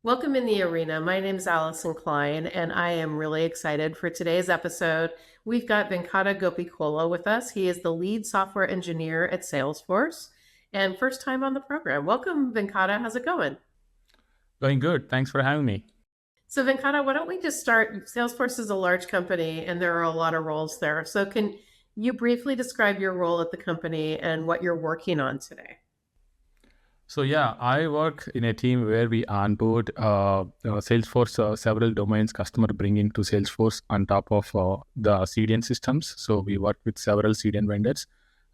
Welcome in the arena. My name is Allyson Klein, and I am really excited for today's episode. We've got Venkata Gopi Kolla with us. He is the lead software engineer at Salesforce and first time on the program. Welcome, Venkata. How's it going? Going good. Thanks for having me. So, Venkata, why don't we just start? Salesforce is a large company, and there are a lot of roles there. So, can you briefly describe your role at the company and what you're working on today? So yeah, I work in a team where we onboard Salesforce several domains customer bring into Salesforce on top of the CDN systems. So we work with several CDN vendors,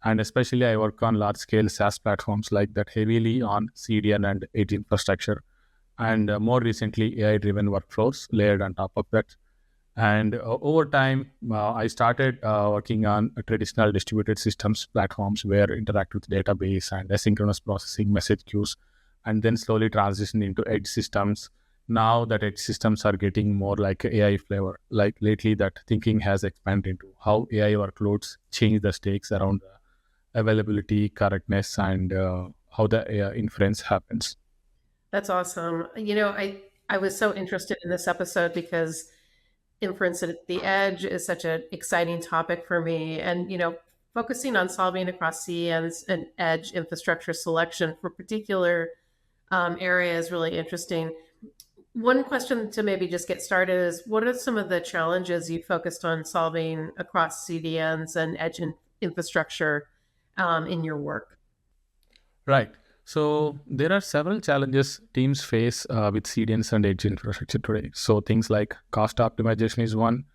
and especially I work on large scale SaaS platforms like that heavily on CDN and edge infrastructure, and more recently AI driven workflows layered on top of that. And over time, I started working on traditional distributed systems platforms where interact with database and asynchronous processing, message queues, and then slowly transition into edge systems. Now that edge systems are getting more like AI flavor. Like lately, that thinking has expanded into how AI workloads change the stakes around availability, correctness, and how the AI inference happens. That's awesome. I was so interested in this episode because inference at the edge is such an exciting topic for me. And, focusing on solving across CNs and edge infrastructure selection for particular area is really interesting. One question to maybe just get started is what are some of the challenges you focused on solving across CDNs and infrastructure in your work? Right. So there are several challenges teams face with CDNs and edge infrastructure today. So things like cost optimization is one,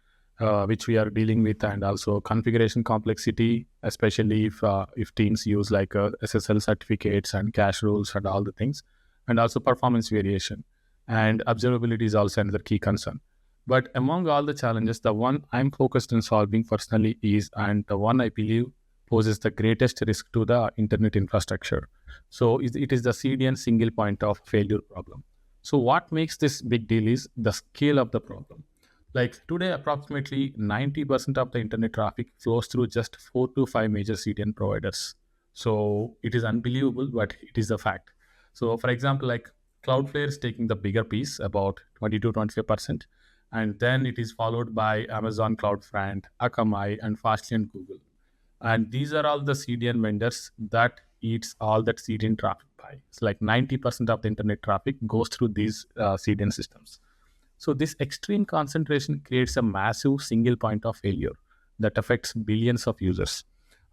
which we are dealing with, and also configuration complexity, especially if teams use like SSL certificates and cache rules and all the things, and also performance variation. And observability is also another key concern. But among all the challenges, the one I'm focused on solving personally is, and the one I believe poses the greatest risk to the internet infrastructure. So it is the CDN single point of failure problem. So what makes this big deal is the scale of the problem. Like today, approximately 90% of the internet traffic flows through just 4 to 5 major CDN providers. So it is unbelievable, but it is a fact. So for example, like Cloudflare is taking the bigger piece, about 20 to 25%. And then it is followed by Amazon CloudFront, Akamai, and Fastly and Google. And these are all the CDN vendors that eats all that CDN traffic pie. It's like 90% of the internet traffic goes through these CDN systems. So this extreme concentration creates a massive single point of failure that affects billions of users.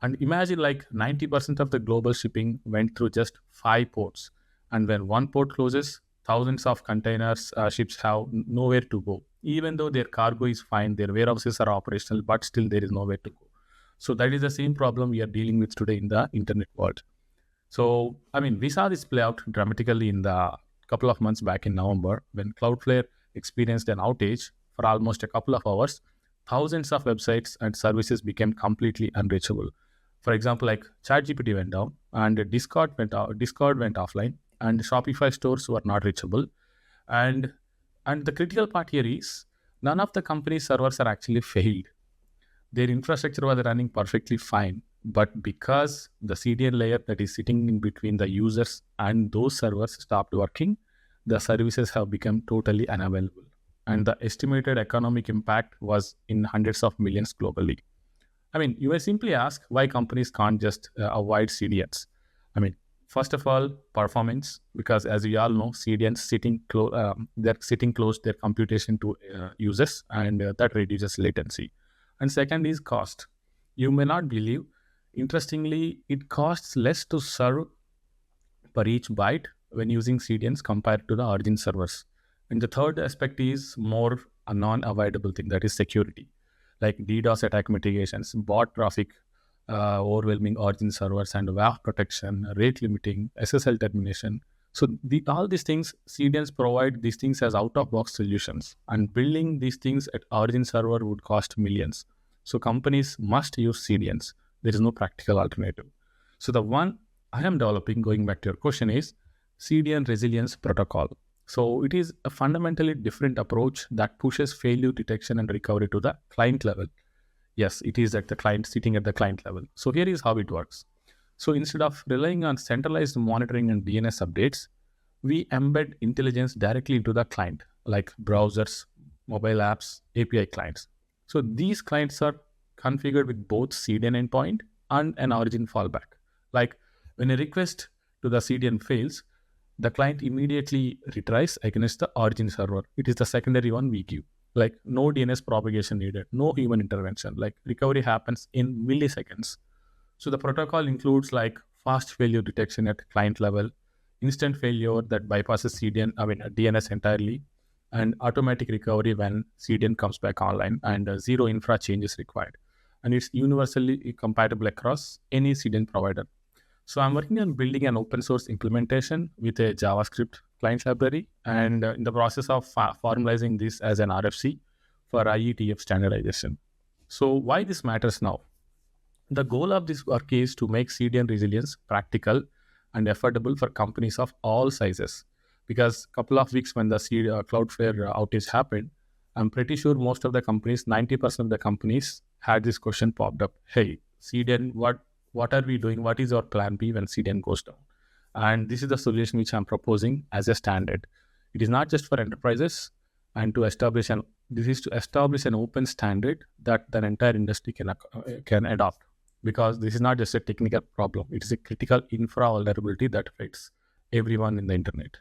And imagine like 90% of the global shipping went through just 5 ports. And when one port closes, thousands of containers, ships have nowhere to go. Even though their cargo is fine, their warehouses are operational, but still there is nowhere to go. So that is the same problem we are dealing with today in the internet world. So, I mean, we saw this play out dramatically in the couple of months back in November when Cloudflare experienced an outage for almost a couple of hours. Thousands of websites and services became completely unreachable. For example, like ChatGPT went down and Discord went offline, and Shopify stores were not reachable. And and the critical part here is none of the company's servers are actually failed. Their infrastructure was running perfectly fine, but because the CDN layer that is sitting in between the users and those servers stopped working, the services have become totally unavailable. And the estimated economic impact was in hundreds of millions globally. I mean, you may simply ask why companies can't just avoid CDNs. I mean, first of all, performance, because as we all know, CDNs they're sitting close their computation to users, and that reduces latency. And second is cost. You may not believe, interestingly, it costs less to serve per each byte when using CDNs compared to the origin servers. And the third aspect is more a non-avoidable thing, that is security, like DDoS attack mitigations, bot traffic, overwhelming origin servers, and WAF protection, rate limiting, SSL termination. So all these things, CDNs provide these things as out-of-box solutions, and building these things at origin server would cost millions. So companies must use CDNs. There is no practical alternative. So the one I am developing, going back to your question, is CDN Resilience Protocol. So it is a fundamentally different approach that pushes failure detection and recovery to the client level. Yes, it is at the client, sitting at the client level. So here is how it works. So instead of relying on centralized monitoring and DNS updates, we embed intelligence directly into the client, like browsers, mobile apps, API clients. So these clients are configured with both CDN endpoint and an origin fallback. Like when a request to the CDN fails, the client immediately retries against the origin server. It is the secondary one we give. Like no DNS propagation needed, no human intervention. Like recovery happens in milliseconds. So the protocol includes like fast failure detection at client level, instant failure that bypasses DNS entirely, and automatic recovery when CDN comes back online, and zero infra changes required. And it's universally compatible across any CDN provider. So I'm working on building an open source implementation with a JavaScript client library, and in the process of formalizing this as an RFC for IETF standardization. So why this matters now? The goal of this work is to make CDN resilience practical and affordable for companies of all sizes. Because a couple of weeks when the Cloudflare outage happened, I'm pretty sure most of the companies, 90% of the companies had this question popped up. Hey, CDN, what are we doing? What is our plan B when CDN goes down? And this is the solution which I'm proposing as a standard. It is not just for enterprises, and this is to establish an open standard that the entire industry can adopt, because this is not just a technical problem, it is a critical infra vulnerability that affects everyone in the internet.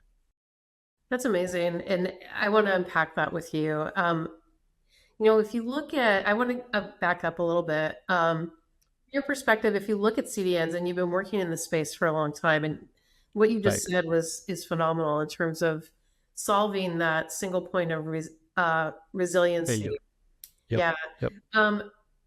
That's amazing. And I want to unpack that with you. If you look at, I want to back up a little bit. Your perspective, if you look at CDNs and you've been working in the space for a long time, and what you Right. just said is phenomenal in terms of solving that single point of resiliency. Failure. Yep. Yeah. Yep.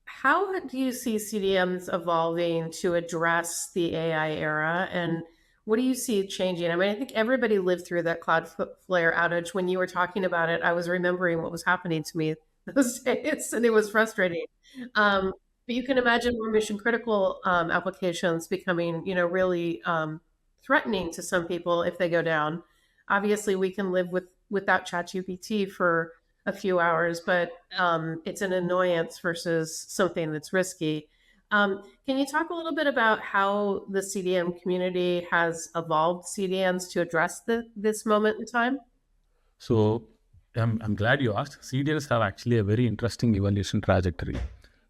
How do you see CDMs evolving to address the AI era? And what do you see changing? I mean, I think everybody lived through that Cloudflare outage. When you were talking about it, I was remembering what was happening to me those days, and it was frustrating. Um, but you can imagine more mission critical applications becoming, really threatening to some people if they go down. Obviously, we can live without ChatGPT for a few hours, but it's an annoyance versus something that's risky. Can you talk a little bit about how the CDN community has evolved CDNs to address this moment in time? So I'm glad you asked. CDNs have actually a very interesting evolution trajectory.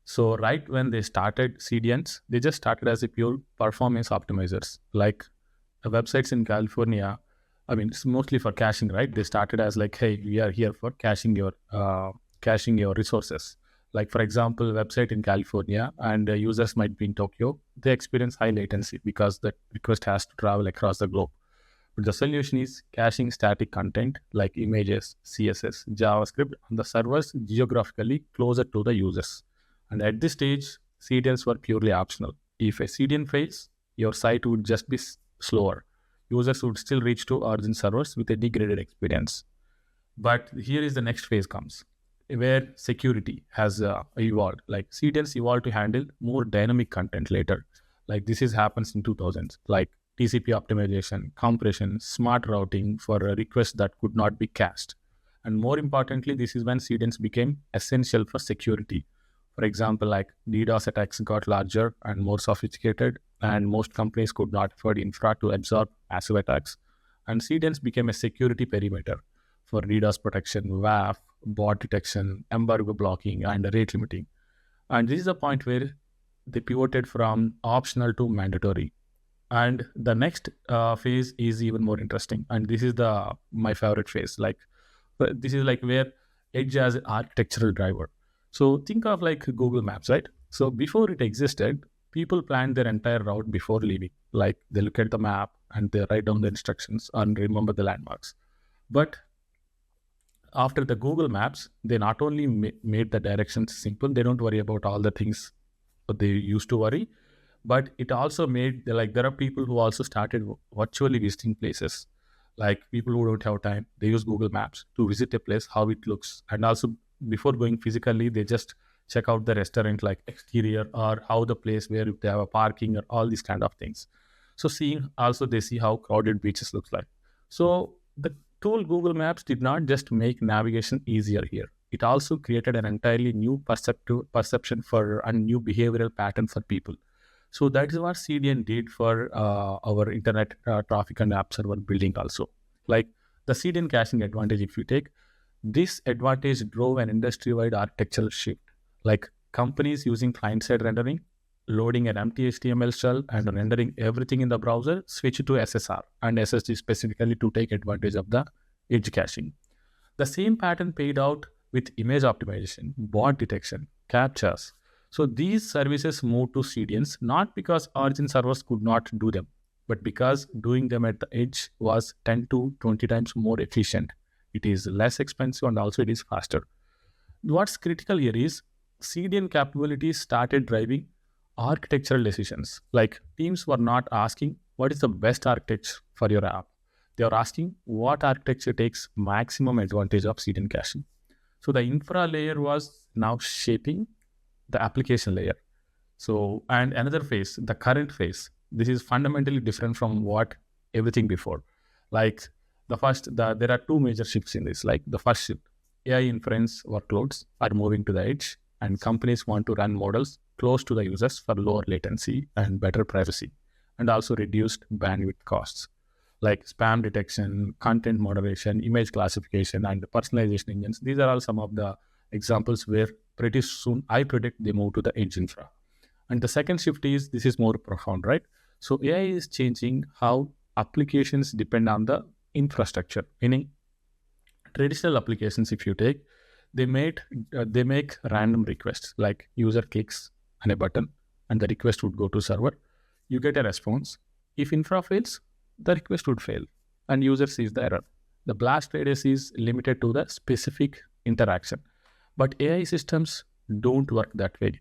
So right when they started CDNs, they just started as a pure performance optimizers. Like websites in California, I mean, it's mostly for caching, right? They started as like, hey, we are here for caching your resources. Like for example, website in California, and users might be in Tokyo. They experience high latency because the request has to travel across the globe. But the solution is caching static content like images, CSS, JavaScript on the servers geographically closer to the users. And at this stage, CDNs were purely optional. If a CDN fails, your site would just be slower. Users would still reach to origin servers with a degraded experience. But here is the next phase comes, where security has evolved. Like CDNs evolved to handle more dynamic content later. Like this is happens in 2000s, like TCP optimization, compression, smart routing for a request that could not be cached. And more importantly, this is when CDNs became essential for security. For example, like DDoS attacks got larger and more sophisticated, and most companies could not afford infra to absorb massive attacks. And CDNs became a security perimeter for DDoS protection, WAF, bot detection, embargo blocking, and rate limiting. And this is the point where they pivoted from optional to mandatory. And the next phase is even more interesting. And this is my favorite phase. Like this is like where edge as an architectural driver. So think of like Google Maps, right? So before it existed, people planned their entire route before leaving. Like they look at the map and they write down the instructions and remember the landmarks. But after the Google Maps, they not only made the directions simple, they don't worry about all the things that they used to worry, but it also made like there are people who also started virtually visiting places. Like people who don't have time, they use Google Maps to visit a place, how it looks, and also before going physically, they just check out the restaurant like exterior or how the place where if they have a parking or all these kind of things. So seeing also they see how crowded beaches looks like. So the tool Google Maps did not just make navigation easier here. It also created an entirely new perception for a new behavioral pattern for people. So that is what CDN did for our internet traffic and app server building also. Like the CDN caching advantage, if you take, this advantage drove an industry-wide architectural shift. Like companies using client-side rendering, loading an empty HTML shell and rendering everything in the browser, switch to SSR and SSD specifically to take advantage of the edge caching. The same pattern paid out with image optimization, bot detection, captchas. So these services moved to CDNs not because origin servers could not do them, but because doing them at the edge was 10 to 20 times more efficient. It is less expensive and also it is faster. What's critical here is CDN capabilities started driving architectural decisions. Like teams were not asking what is the best architecture for your app. They are asking what architecture takes maximum advantage of CDN caching. So the infra layer was now shaping the application layer. So, and another phase, the current phase, this is fundamentally different from what everything before. Like there are two major shifts in this. Like the first shift, AI inference workloads are moving to the edge, and companies want to run models close to the users for lower latency and better privacy, and also reduced bandwidth costs. Like spam detection, content moderation, image classification, and personalization engines. These are all some of the examples where pretty soon I predict they move to the edge infra. And the second shift is this is more profound, right? So AI is changing how applications depend on the infrastructure, meaning traditional applications, if you take, they make random requests, like user clicks on a button and the request would go to server. You get a response. If infra fails, the request would fail and user sees the error. The blast radius is limited to the specific interaction, but AI systems don't work that way.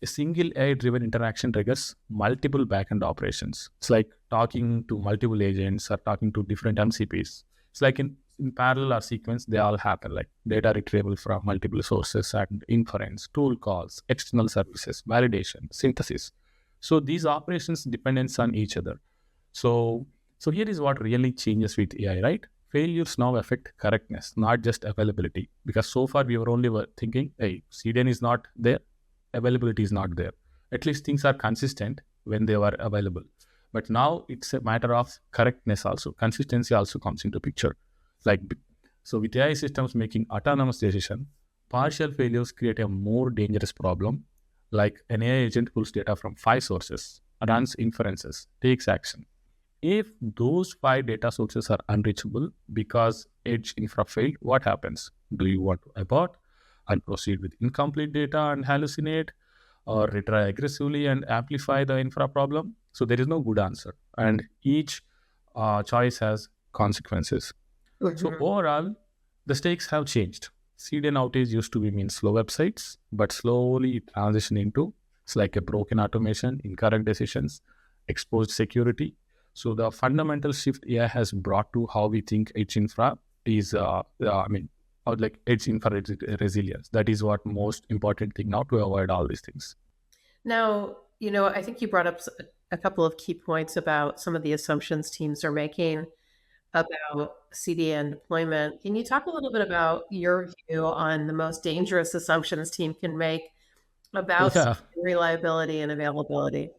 A single AI driven interaction triggers multiple backend operations. It's like talking to multiple agents or talking to different MCPs. It's like in parallel or sequence, they all happen, like data retrieval from multiple sources and inference, tool calls, external services, validation, synthesis. So these operations dependence on each other. So, so here is what really changes with AI, right? Failures now affect correctness, not just availability. Because so far we were only thinking, hey, CDN is not there, availability is not there. At least things are consistent when they were available. But now it's a matter of correctness also. Consistency also comes into picture. Like so, with AI systems making autonomous decision, partial failures create a more dangerous problem. Like an AI agent pulls data from 5 sources, runs inferences, takes action. If those 5 data sources are unreachable because edge infra failed, what happens? Do you want to abort and proceed with incomplete data and hallucinate, or retry aggressively and amplify the infra problem? So there is no good answer, and each choice has consequences. So Mhm. overall, the stakes have changed. CDN outage used to be mean slow websites, but slowly it transitioned into it's like a broken automation, incorrect decisions, exposed security. So the fundamental shift AI has brought to how we think edge infra is, or like edge infra resilience. That is what most important thing now to avoid all these things. Now, I think you brought up a couple of key points about some of the assumptions teams are making about CDN deployment. Can you talk a little bit about your view on the most dangerous assumptions team can make about Yeah. reliability and availability?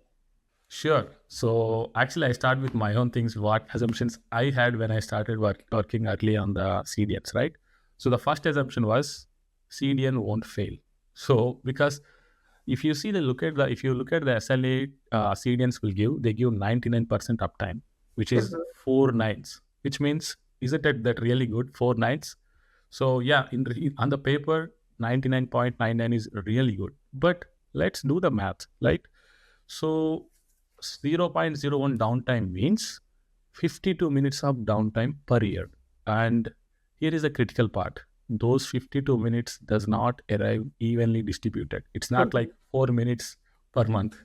Sure. So actually, I start with my own things, what assumptions I had when I started working early on the CDNs, right? So the first assumption was CDN won't fail. So because if you look at the SLA CDNs will give, they give 99% uptime, which is Mhm. 4 nines, which means isn't it that really good? 4 nines. So yeah, on the paper, 99.99 is really good. But let's do the math, right? So 0.01 downtime means 52 minutes of downtime per year. And here is the critical part. Those 52 minutes does not arrive evenly distributed. It's not like 4 minutes per month.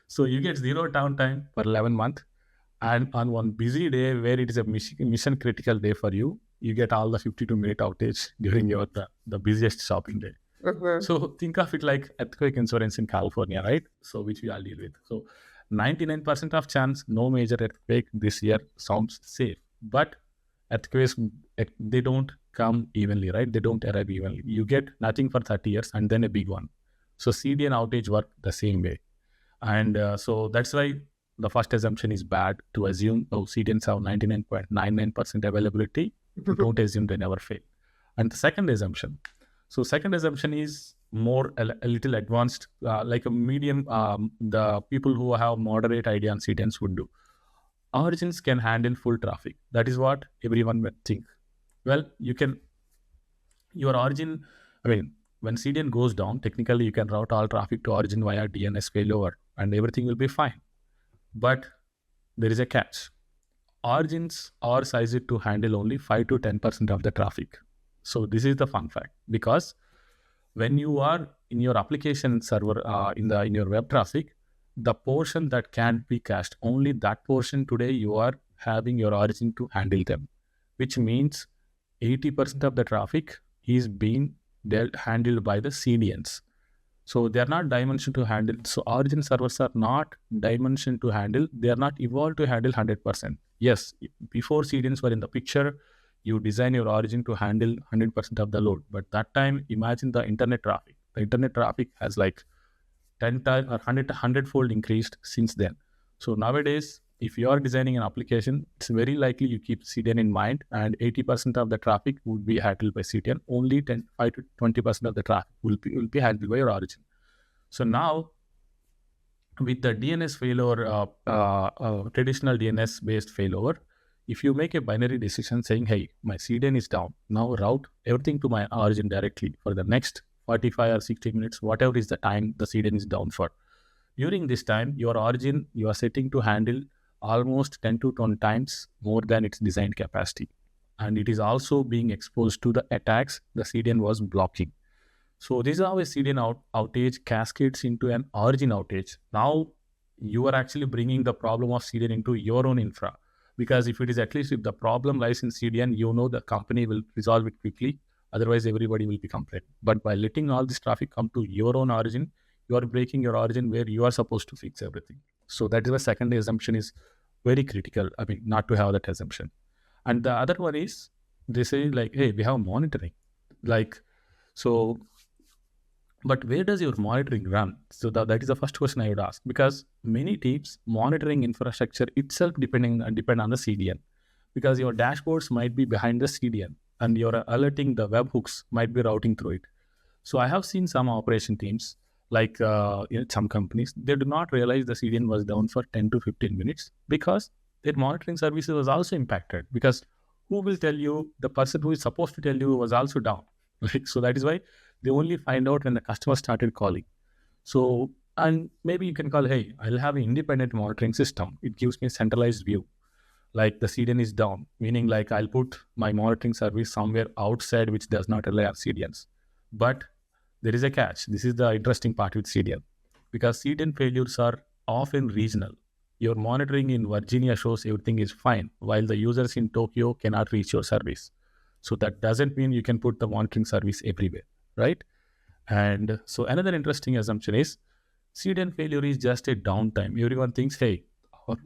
So you get zero downtime per 11 month. And on one busy day where it is a mission critical day for you, you get all the 52-minute outage during the busiest shopping day. Mhm. So think of it like earthquake insurance in California, right? So which we all deal with. So 99% of chance no major earthquake this year sounds safe, but earthquakes they don't come evenly, right? They don't arrive evenly. You get nothing for 30 years and then a big one. So CDN outage work the same way, and so that's why. the first assumption is bad to assume, oh, CDNs have 99.99% availability. Don't assume they never fail. And the second assumption. So second assumption is more a little advanced, like a medium, the people who have moderate idea on CDNs would do. Origins can handle full traffic. That is what everyone would think. Well, your origin, when CDN goes down, technically you can route all traffic to origin via DNS failover and everything will be fine. But there is a catch. Origins are sized to handle only 5 to 10% of the traffic. So this is the fun fact, because when you are in your application server, in your web traffic, the portion that can be cached, only that portion today you are having your origin to handle them, which means 80% of the traffic is being handled by the CDNs. So they are not dimensioned to handle. So origin servers are not dimensioned to handle. They are not evolved to handle 100%. Yes, before CDNs were in the picture, you design your origin to handle 100% of the load. But that time, imagine the internet traffic. The internet traffic has like 10 times or 100-fold increased since then. So nowadays, if you are designing an application, it's very likely you keep CDN in mind, and 80% of the traffic would be handled by CDN. Only 5 to 20% of the traffic will be handled by your origin. So now, with the DNS failover, traditional DNS-based failover, if you make a binary decision saying, hey, my CDN is down, now route everything to my origin directly for the next 45 or 60 minutes, whatever is the time the CDN is down for. During this time, your origin, you are setting to handle almost 10 to 20 times more than its designed capacity. And it is also being exposed to the attacks the CDN was blocking. So this is how a CDN outage cascades into an origin outage. Now you are actually bringing the problem of CDN into your own infra. Because if the problem lies in CDN, you know the company will resolve it quickly. Otherwise, everybody will be complaining. But by letting all this traffic come to your own origin, you are breaking your origin where you are supposed to fix everything. So that is the second assumption is very critical. Not to have that assumption. And the other one is, they say like, hey, we have monitoring. But where does your monitoring run? So that is the first question I would ask, because many teams monitoring infrastructure itself depend on the CDN, because your dashboards might be behind the CDN and your alerting the webhooks might be routing through it. So I have seen some operation teams, like some companies, they do not realize the CDN was down for 10 to 15 minutes because their monitoring services was also impacted, because who will tell you? The person who is supposed to tell you was also down. So that is why they only find out when the customer started calling. So, and maybe you can call, hey, I'll have an independent monitoring system. It gives me a centralized view. Like the CDN is down, meaning like I'll put my monitoring service somewhere outside which does not rely on CDNs. But there is a catch. This is the interesting part with CDN, because CDN failures are often regional. Your monitoring in Virginia shows everything is fine, while the users in Tokyo cannot reach your service. So that doesn't mean you can put the monitoring service everywhere, right? And so another interesting assumption is CDN failure is just a downtime. Everyone thinks, hey,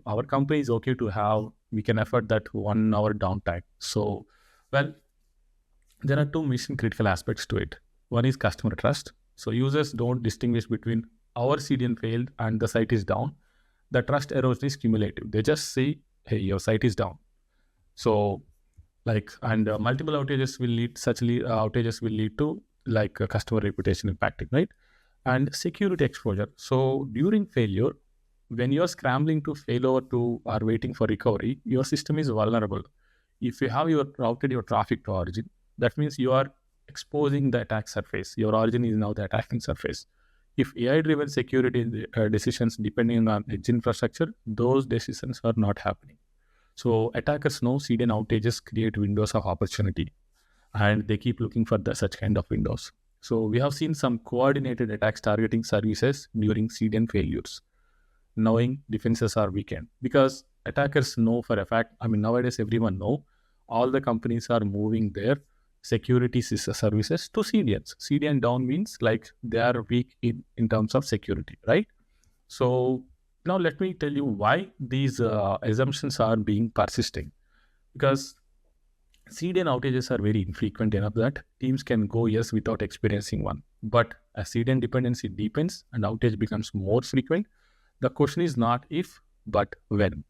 our company is okay to have, we can afford that 1 hour downtime. So, well, there are two mission critical aspects to it. One is customer trust. So users don't distinguish between our CDN failed and the site is down. The trust erosion is cumulative. They just say, hey, your site is down. So multiple outages will lead to customer reputation impacting, right? And security exposure. So during failure, when you're scrambling to failover to or waiting for recovery, your system is vulnerable. If you have routed your traffic to origin, that means you are exposing the attack surface. Your origin is now the attacking surface. If AI-driven security decisions depending on edge infrastructure, those decisions are not happening. So attackers know CDN outages create windows of opportunity, and they keep looking for such kind of windows. So we have seen some coordinated attacks targeting services during CDN failures, knowing defenses are weakened, because attackers know for a fact, nowadays everyone know, all the companies are moving their security services to CDNs. CDN down means like they are weak in terms of security, right? So now let me tell you why these assumptions are being persisting, because CDN outages are very infrequent enough that teams can go years without experiencing one. But as CDN dependency deepens and outage becomes more frequent, the question is not if, but when.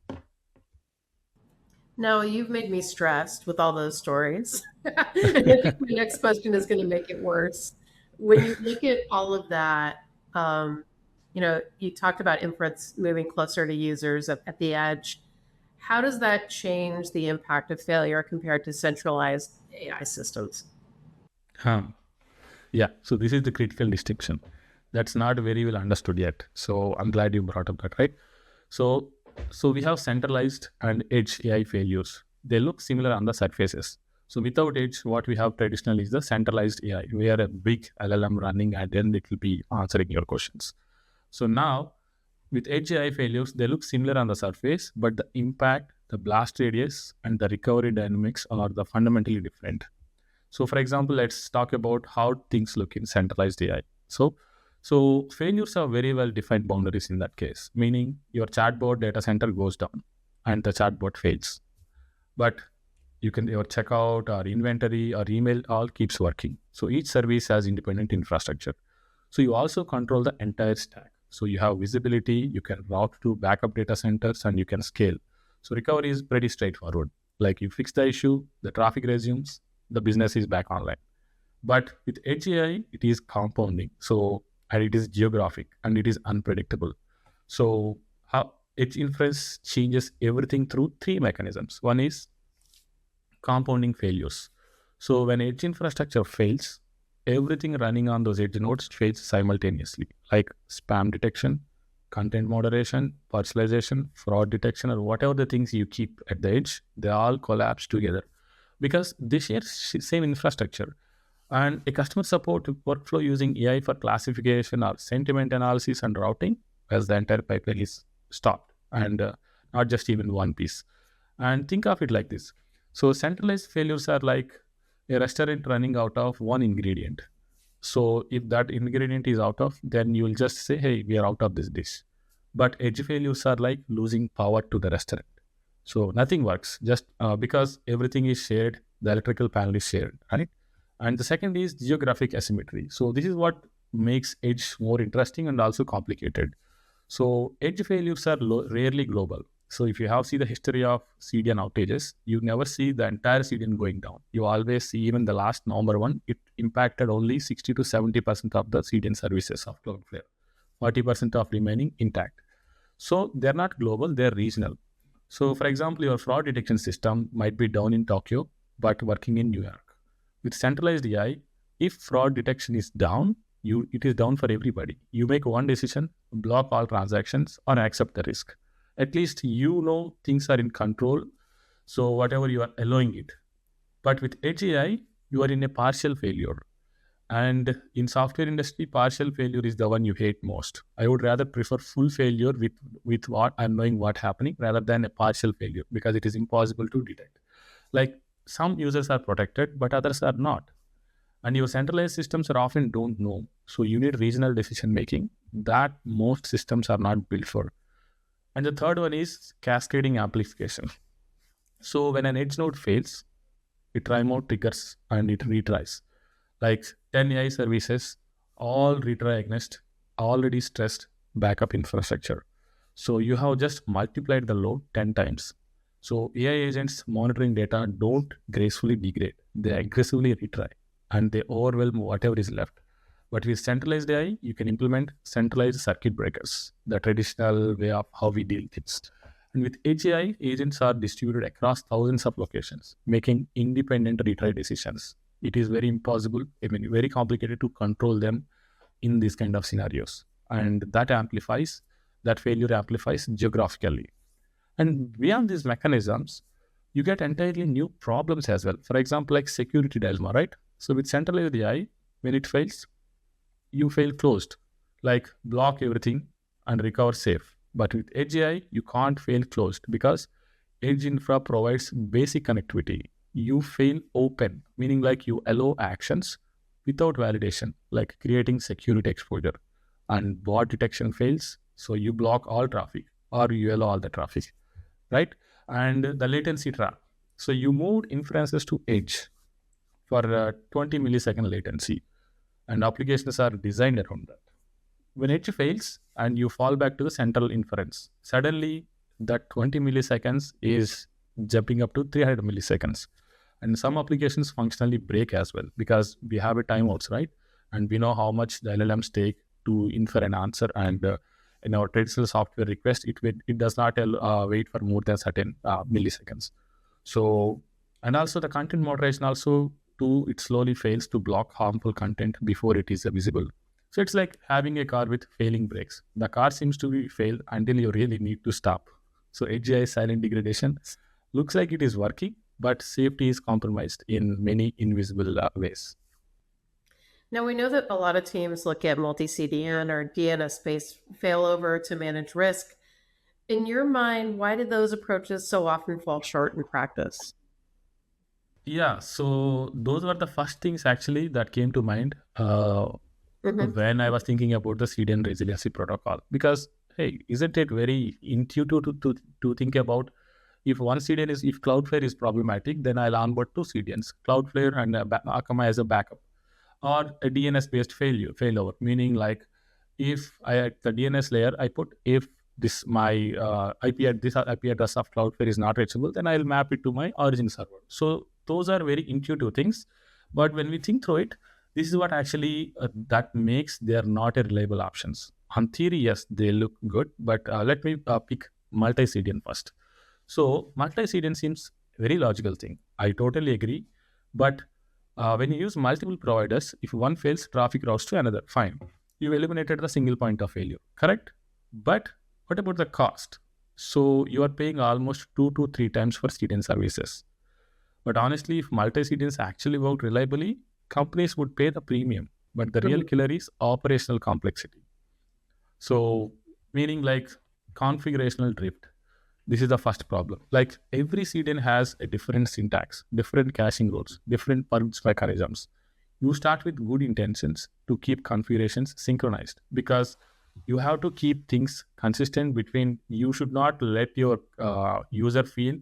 Now, you've made me stressed with all those stories. And I think my next question is going to make it worse. When you look at all of that, um, you talked about inference moving closer to users at the edge. How does that change the impact of failure compared to centralized AI systems? Huh. Yeah, so this is the critical distinction that's not very well understood yet. So I'm glad you brought up that, right? So, so we have centralized and edge AI failures. They look similar on the surfaces. So without edge, what we have traditionally is the centralized AI. We are a big LLM running, and then it will be answering your questions. So now with edge AI failures, they look similar on the surface, but the impact, the blast radius, and the recovery dynamics are the fundamentally different. So, for example, let's talk about how things look in centralized AI. So failures have very well defined boundaries in that case, meaning your chatbot data center goes down and the chatbot fails. But your checkout or inventory or email all keeps working. So each service has independent infrastructure. So you also control the entire stack. So you have visibility, you can route to backup data centers, and you can scale. So recovery is pretty straightforward. Like you fix the issue, the traffic resumes, the business is back online. But with edge AI, it is compounding. So and it is geographic and it is unpredictable. So how edge inference changes everything through three mechanisms. One is compounding failures. So when edge infrastructure fails, everything running on those edge nodes fails simultaneously, like spam detection, content moderation, personalization, fraud detection, or whatever the things you keep at the edge, they all collapse together because they share same infrastructure. And a customer support workflow using AI for classification or sentiment analysis and routing, as the entire pipeline is stopped, and not just even one piece. And think of it like this. So centralized failures are like a restaurant running out of one ingredient. So if that ingredient is out of, then you will just say, hey, we are out of this dish. But edge failures are like losing power to the restaurant. So nothing works just because everything is shared, the electrical panel is shared, right? And the second is geographic asymmetry. So this is what makes edge more interesting and also complicated. So edge failures are rarely global. So if you have see the history of CDN outages, you never see the entire CDN going down. You always see even the last November one, it impacted only 60 to 70% of the CDN services of Cloudflare, 40% of remaining intact. So they're not global, they're regional. So for example, your fraud detection system might be down in Tokyo, but working in New York. With centralized AI, if fraud detection is down, it is down for everybody. You make one decision, block all transactions, or accept the risk. At least you know things are in control. So whatever you are allowing it. But with edge AI, you are in a partial failure. And in software industry, partial failure is the one you hate most. I would rather prefer full failure with what I'm knowing what happening rather than a partial failure because it is impossible to detect. Like some users are protected, but others are not. And your centralized systems are often don't know. So you need regional decision making that most systems are not built for. And the third one is cascading amplification. So when an edge node fails, it timeout triggers and it retries. Like 10 AI services, all retry against already stressed backup infrastructure. So you have just multiplied the load 10 times. So AI agents monitoring data don't gracefully degrade. They aggressively retry and they overwhelm whatever is left. But with centralized AI, you can implement centralized circuit breakers, the traditional way of how we deal things. And with edge AI, agents are distributed across thousands of locations, making independent retry decisions. It is very impossible, very complicated to control them in these kind of scenarios. And that failure amplifies geographically. And beyond these mechanisms, you get entirely new problems as well. For example, like security dilemma, right? So with centralized AI, when it fails, you fail closed, like block everything and recover safe. But with edge AI, you can't fail closed because edge infra provides basic connectivity. You fail open, meaning like you allow actions without validation, like creating security exposure. And bot detection fails, so you block all traffic or you allow all the traffic, right? And the latency trap. So you moved inferences to edge for 20 millisecond latency, and applications are designed around that. When edge fails and you fall back to the central inference, suddenly that 20 milliseconds is jumping up to 300 milliseconds. And some applications functionally break as well because we have a timeouts, right? And we know how much the LLMs take to infer an answer. And in our traditional software request, it does not wait for more than certain milliseconds. So, and also the content moderation also too, it slowly fails to block harmful content before it is visible. So it's like having a car with failing brakes. The car seems to be failed until you really need to stop. So AGI silent degradation looks like it is working, but safety is compromised in many invisible ways. Now, we know that a lot of teams look at multi-CDN or DNS-based failover to manage risk. In your mind, why do those approaches so often fall short in practice? Yeah, so those were the first things actually that came to mind Hmm. when I was thinking about the CDN resiliency protocol. Because, hey, isn't it very intuitive to think about if one CDN is, if Cloudflare is problematic, then I'll onboard two CDNs, Cloudflare and Akamai as a backup, or a DNS-based failover, meaning like if I at the DNS layer, I put if this my IP address of Cloudflare is not reachable, then I'll map it to my origin server. So those are very intuitive things, but when we think through it, this is what actually that makes they are not a reliable options. On theory, yes, they look good, but let me pick multi-CDN first. So multi-CDN seems very logical thing. I totally agree, but when you use multiple providers, if one fails, traffic routes to another. Fine, you eliminated the single point of failure, correct? But what about the cost? So you are paying almost 2 to 3 times for CDN services. But honestly, if multi-CDNs actually worked reliably, companies would pay the premium. But the real Hmm. killer is operational complexity. So, meaning like configurational drift. This is the first problem. Like every CDN has a different syntax, different caching rules, different purge mechanisms. You start with good intentions to keep configurations synchronized because you have to keep things consistent between, you should not let your user feel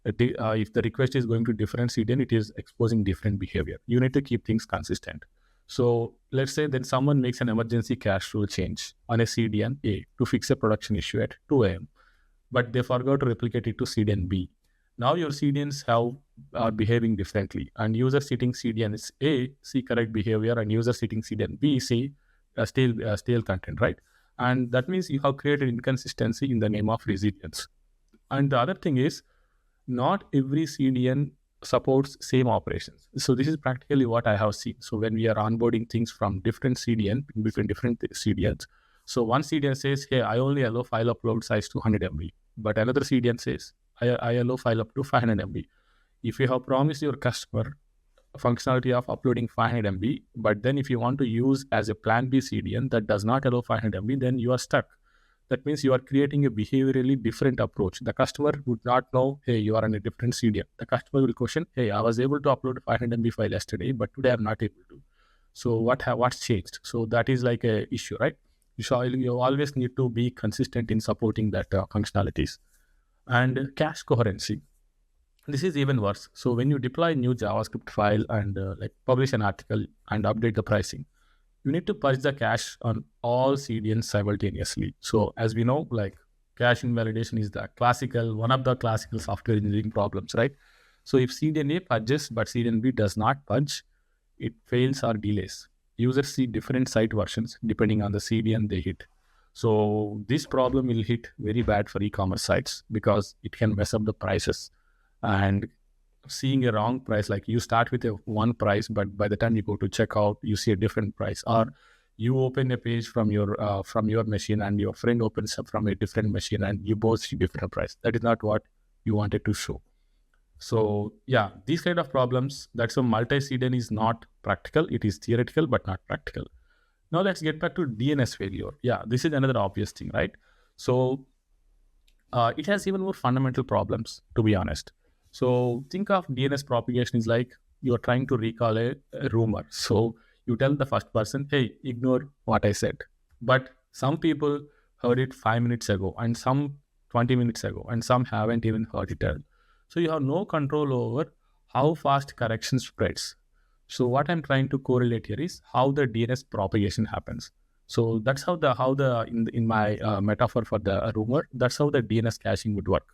if the request is going to different CDN, it is exposing different behavior. You need to keep things consistent. So let's say that someone makes an emergency cache rule change on a CDN A to fix a production issue at 2 a.m., but they forgot to replicate it to CDN B. Now your CDNs are behaving differently, and user sitting CDN A see correct behavior, and user sitting CDN B see stale content, right? And that means you have created inconsistency in the name of resilience. And the other thing is, not every CDN supports same operations. So this is practically what I have seen. So when we are onboarding things from different CDN, between different CDNs, so one CDN says, hey, I only allow file upload size to 100 MB, but another CDN says, I allow file up to 500 MB. If you have promised your customer functionality of uploading 500 MB, but then if you want to use as a plan B CDN that does not allow 500 MB, then you are stuck. That means you are creating a behaviorally different approach. The customer would not know, hey, you are on a different CDN. The customer will question, hey, I was able to upload a 500 MB file yesterday, but today I'm not able to. So what's changed? So that is like a issue, right? You always need to be consistent in supporting that functionalities. And cache coherency. This is even worse. So when you deploy a new JavaScript file and like publish an article and update the pricing, you need to purge the cache on all CDNs simultaneously. So as we know, like cache invalidation is one of the classical software engineering problems, right? So if CDN A purges but CDN B does not purge, it fails or delays. Users see different site versions depending on the CDN they hit. So this problem will hit very bad for e-commerce sites because it can mess up the prices. And seeing a wrong price, like you start with a one price, but by the time you go to checkout, you see a different price, or you open a page from your machine and your friend opens up from a different machine and you both see different price. That is not what you wanted to show. So yeah, these kind of problems, that's a multi-CDN is not practical. It is theoretical, but not practical. Now let's get back to DNS failure. Yeah, this is another obvious thing, right? So it has even more fundamental problems, to be honest. So think of DNS propagation is like you're trying to recall a rumor. So you tell the first person, hey, ignore what I said. But some people heard it 5 minutes ago, and some 20 minutes ago, and some haven't even heard it all. So you have no control over how fast correction spreads. So what I'm trying to correlate here is how the DNS propagation happens. So that's in my metaphor for the rumor, that's how the DNS caching would work.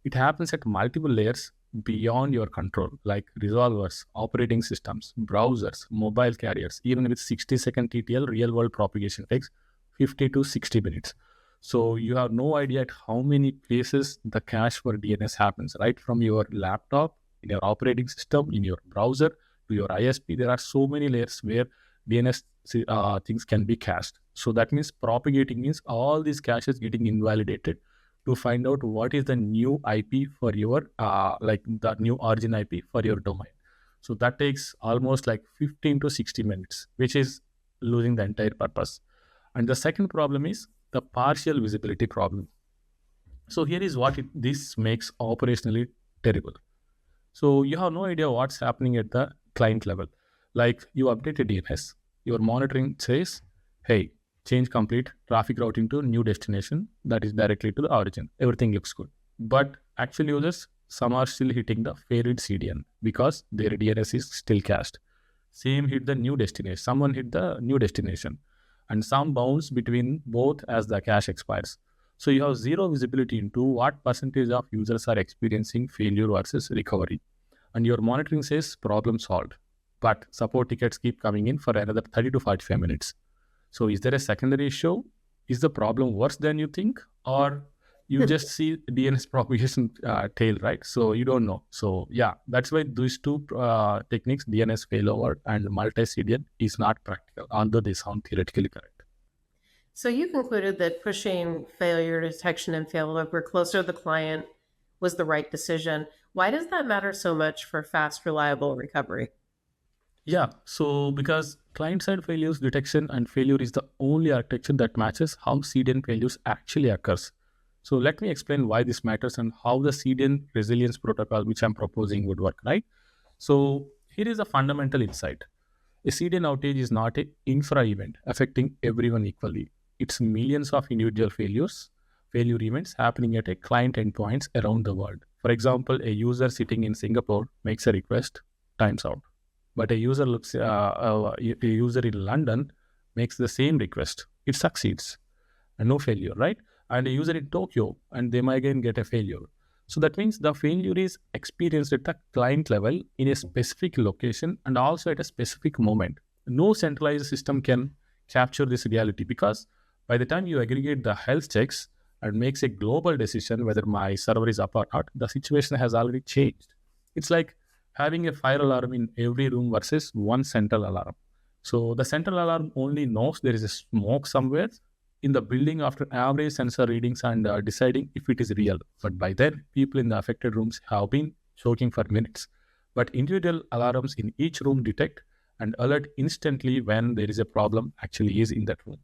It happens at multiple layers beyond your control, like resolvers, operating systems, browsers, mobile carriers. Even with 60-second TTL, real world propagation takes 50 to 60 minutes. So you have no idea at how many places the cache for DNS happens, right from your laptop, in your operating system, in your browser, to your ISP. There are so many layers where DNS things can be cached. So that means propagating means all these caches getting invalidated to find out what is the new IP for your like the new origin IP for your domain. So that takes almost like 15 to 60 minutes, which is losing the entire purpose. And the second problem is the partial visibility problem. So here is this makes operationally terrible. So you have no idea what's happening at the client level. Like you update a DNS, your monitoring says, hey, change complete, traffic routing to new destination that is directly to the origin. Everything looks good. But actual users, some are still hitting the favorite CDN because their DNS is still cached. Same hit the new destination. Someone hit the new destination. And some bounce between both as the cache expires. So you have zero visibility into what percentage of users are experiencing failure versus recovery. And your monitoring says problem solved, but support tickets keep coming in for another 30 to 45 minutes. So is there a secondary issue? Is the problem worse than you think? Or you just see DNS propagation tail, right? So you don't know. So yeah, that's why these two techniques, DNS failover and multi-CDN, is not practical, although they sound theoretically correct. So you concluded that pushing failure detection and failover closer to the client was the right decision. Why does that matter so much for fast, reliable recovery? Yeah, so because client-side failures detection and failure is the only architecture that matches how CDN failures actually occurs. So let me explain why this matters and how the CDN Resilience Protocol, which I'm proposing, would work, right? So here is a fundamental insight. A CDN outage is not an infra event affecting everyone equally. It's millions of individual failure events happening at a client endpoints around the world. For example, a user sitting in Singapore makes a request, times out. But a user in London makes the same request. It succeeds and no failure, right? And a user in Tokyo, and they might again get a failure. So that means the failure is experienced at the client level in a specific location and also at a specific moment. No centralized system can capture this reality because by the time you aggregate the health checks and makes a global decision whether my server is up or not, the situation has already changed. It's like having a fire alarm in every room versus one central alarm. So the central alarm only knows there is a smoke somewhere in the building after average sensor readings and deciding if it is real. But by then, people in the affected rooms have been choking for minutes. But individual alarms in each room detect and alert instantly when there is a problem actually is in that room.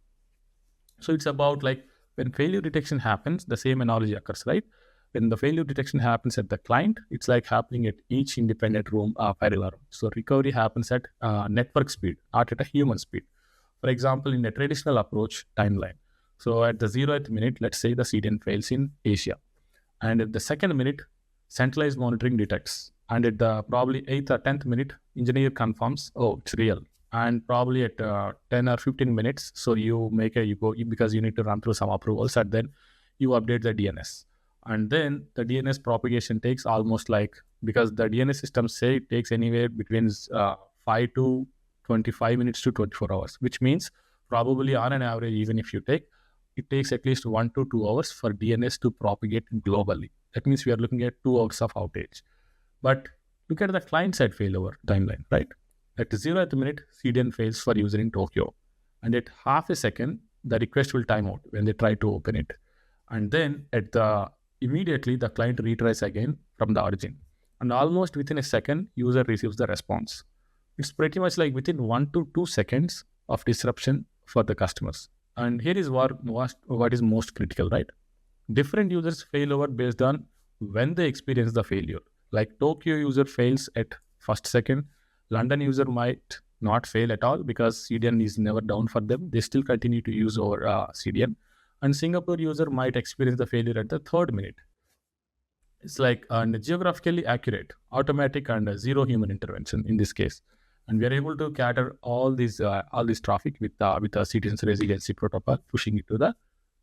So it's about like when failure detection happens, the same analogy occurs, right? When the failure detection happens at the client, it's like happening at each independent room fire alarm. So recovery happens at network speed, not at a human speed. For example, in a traditional approach timeline. So at the 0th minute, let's say the CDN fails in Asia. And at the second minute, centralized monitoring detects. And at the probably 8th or 10th minute, engineer confirms, oh, it's real. And probably at 10 or 15 minutes, so you go because you need to run through some approvals and then you update the DNS. And then the DNS propagation takes almost like, because the DNS systems say it takes anywhere between 5 to 25 minutes to 24 hours, which means probably on an average, even if you take, it takes at least 1 to 2 hours for DNS to propagate globally. That means we are looking at 2 hours of outage. But look at the client-side failover timeline, right? At the 0th minute, CDN fails for user in Tokyo. And at half a second, the request will time out when they try to open it. And then immediately the client retries again from the origin. And almost within a second, user receives the response. It's pretty much like within 1 to 2 seconds of disruption for the customers. And here is what is most critical, right? Different users fail over based on when they experience the failure. Like Tokyo user fails at first second, London user might not fail at all because CDN is never down for them. They still continue to use our CDN. And Singapore user might experience the failure at the 3rd minute. It's like geographically accurate, automatic, and zero human intervention in this case. and we are able to cater all this traffic with the CDN's resiliency protocol, pushing it to the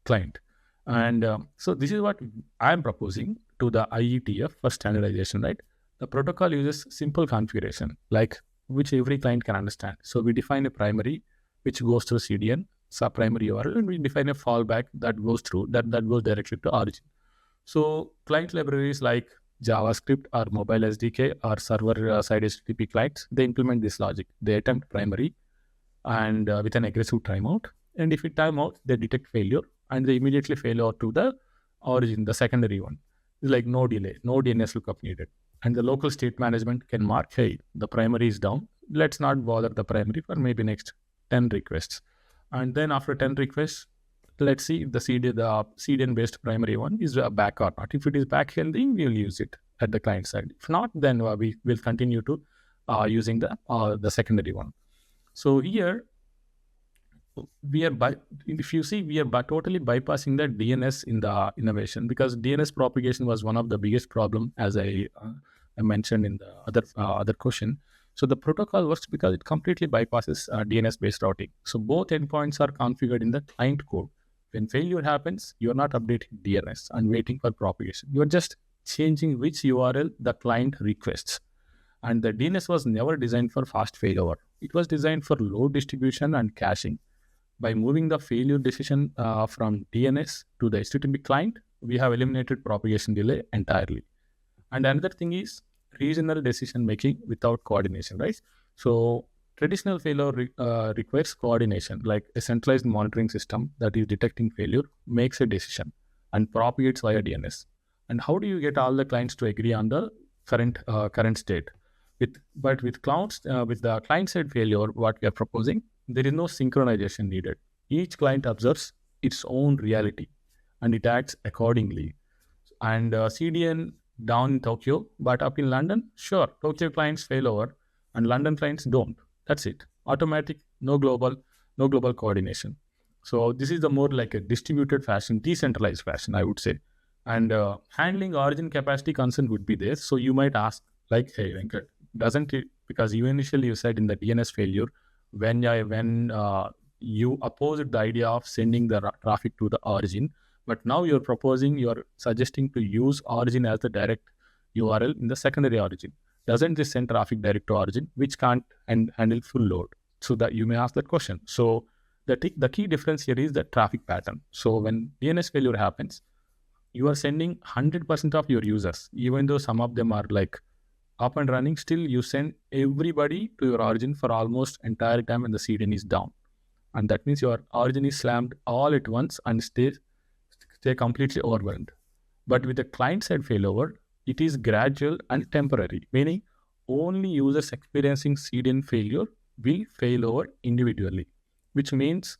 client. And so this is what I am proposing to the IETF for standardization, right? The protocol uses simple configuration, like which every client can understand. So we define a primary which goes through CDN, sub-primary URL, and we define a fallback that goes through that goes directly to origin. So client libraries like JavaScript or mobile SDK or server-side HTTP clients, they implement this logic. They attempt primary and with an aggressive timeout. And if it timeout, they detect failure and they immediately fail out to the origin, the secondary one. It's like no delay, no DNS lookup needed. And the local state management can mark, hey, the primary is down. Let's not bother the primary for maybe next 10 requests. And then after 10 requests, let's see if the CDN-based primary one is back or not. If it is back healthy, we'll use it at the client side. If not, then we will continue to using the secondary one. So here, if you see, we are totally bypassing the DNS in the innovation, because DNS propagation was one of the biggest problem, as I mentioned in the other question. So the protocol works because it completely bypasses DNS-based routing. So both endpoints are configured in the client code. When failure happens, you are not updating DNS and waiting for propagation. You are just changing which URL the client requests. And the DNS was never designed for fast failover. It was designed for load distribution and caching. By moving the failure decision from DNS to the HTTP client, we have eliminated propagation delay entirely. And another thing is regional decision making without coordination, right? So traditional failure requires coordination, like a centralized monitoring system that is detecting failure, makes a decision and propagates via DNS. And how do you get all the clients to agree on the current state? But with the client side failure, what we are proposing, there is no synchronization needed. Each client observes its own reality and it acts accordingly. And CDN down in Tokyo, but up in London, sure, Tokyo clients fail over and London clients don't. That's it. Automatic, no global coordination. So this is the more like a distributed fashion, decentralized fashion, I would say. And handling origin capacity concern would be there. So you might ask, like, hey, Venkat, doesn't it? Because you initially you said in the DNS failure, when you opposed the idea of sending the traffic to the origin, but now you're suggesting to use origin as the direct URL in the secondary origin. Doesn't this send traffic direct to origin, which can't handle full load? So that you may ask that question. So the key difference here is the traffic pattern. So when DNS failure happens, you are sending 100% of your users, even though some of them are like up and running, still you send everybody to your origin for almost entire time when the CDN is down. And that means your origin is slammed all at once and stay completely overwhelmed. But with the client-side failover, it is gradual and temporary, meaning only users experiencing CDN failure will fail over individually, which means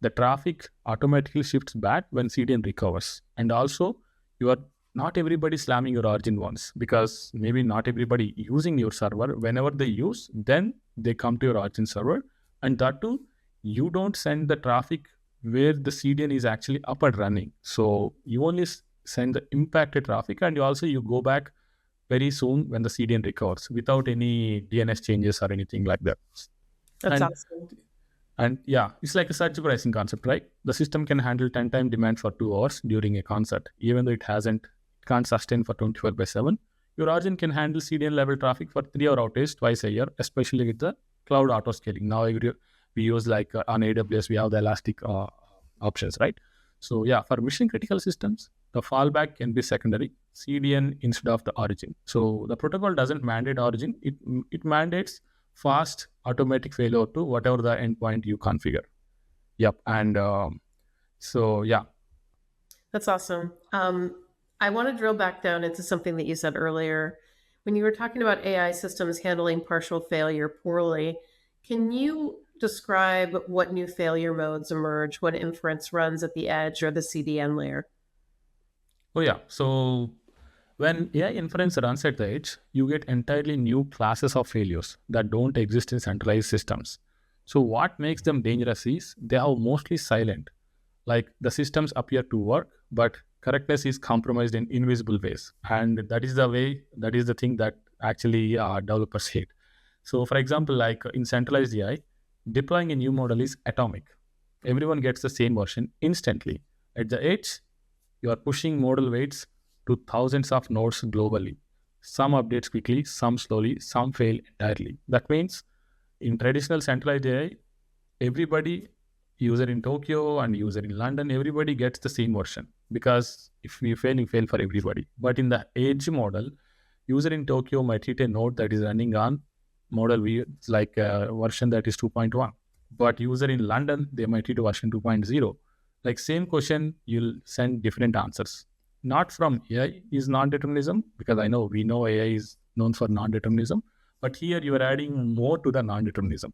the traffic automatically shifts back when CDN recovers. And also, you are not everybody slamming your origin once, because maybe not everybody using your server. Whenever they use, then they come to your origin server. And that too, you don't send the traffic where the CDN is actually up and running. So you only send the impacted traffic, and you go back very soon when the CDN recovers without any DNS changes or anything like that. That's and, awesome. And yeah, it's like a surge pricing concept, right? The system can handle 10 times demand for 2 hours during a concert, even though it can't sustain for 24/7. Your origin can handle CDN level traffic for 3-hour outage twice a year, especially with the cloud auto scaling. Now we use like on AWS, we have the elastic options, right? So yeah, for mission critical systems, the fallback can be secondary CDN instead of the origin. So the protocol doesn't mandate origin; it mandates fast automatic failover to whatever the endpoint you configure. Yep, and so yeah. That's awesome. I want to drill back down into something that you said earlier. When you were talking about AI systems handling partial failure poorly, can you describe what new failure modes emerge when inference runs at the edge or the CDN layer? Oh yeah. So when AI inference runs at the edge, you get entirely new classes of failures that don't exist in centralized systems. So what makes them dangerous is they are mostly silent. Like the systems appear to work, but correctness is compromised in invisible ways. And that is the thing that actually developers hate. So for example, like in centralized AI, deploying a new model is atomic. Everyone gets the same version instantly. At the edge, you are pushing model weights to thousands of nodes globally. Some updates quickly, some slowly, some fail entirely. That means in traditional centralized AI, everybody, user in Tokyo and user in London, everybody gets the same version, because if we fail, you fail for everybody. But in the edge model, user in Tokyo might hit a node that is running on model V, like a version that is 2.1. But user in London, they might hit version 2.0. Like same question, you'll send different answers. Not from AI is non-determinism, because we know AI is known for non-determinism, but here you are adding more to the non-determinism.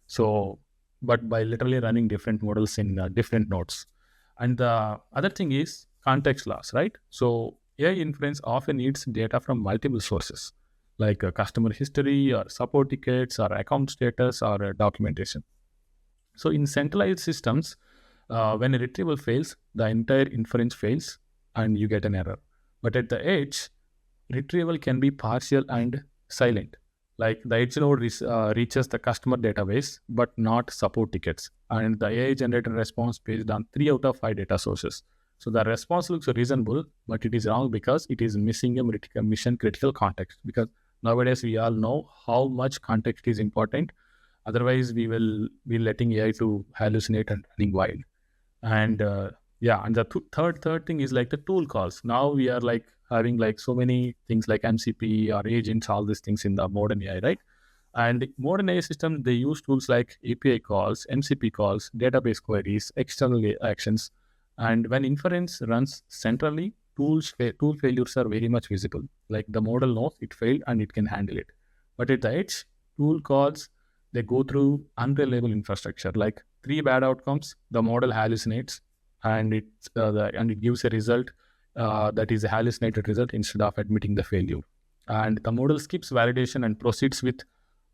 So, but by literally running different models in different nodes. And the other thing is context loss, right? So AI inference often needs data from multiple sources, like customer history or support tickets or account status or documentation. So in centralized systems, when a retrieval fails, the entire inference fails and you get an error. But at the edge, retrieval can be partial and silent. Like the edge node reaches the customer database, but not support tickets. And the AI generated response based on 3 out of 5 data sources. So the response looks reasonable, but it is wrong because it is missing a mission critical context. Because nowadays we all know how much context is important. Otherwise, we will be letting AI to hallucinate and running wild. And and the third thing is like the tool calls. Now we are like having like so many things like MCP or agents, all these things in the modern AI, right? And modern AI systems, they use tools like API calls, MCP calls, database queries, external actions. And when inference runs centrally, tool failures are very much visible. Like the model knows it failed and it can handle it. But at the edge, tool calls, they go through unreliable infrastructure. Like 3 bad outcomes, the model hallucinates, and it gives a result that is a hallucinated result instead of admitting the failure. And the model skips validation and proceeds with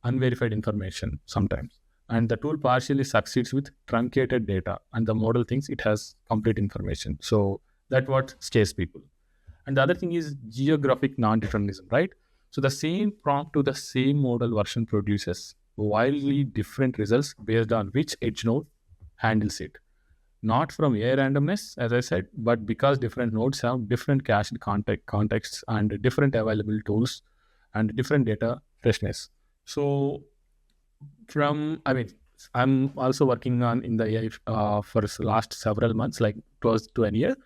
unverified information sometimes. And the tool partially succeeds with truncated data, and the model thinks it has complete information. So that's what scares people. And the other thing is geographic non-determinism, right? So the same prompt to the same model version produces wildly different results based on which edge node handles it. Not from AI randomness, as I said, but because different nodes have different cached contexts and different available tools and different data freshness. So I'm also working on in the AI for last several months, like close to a year.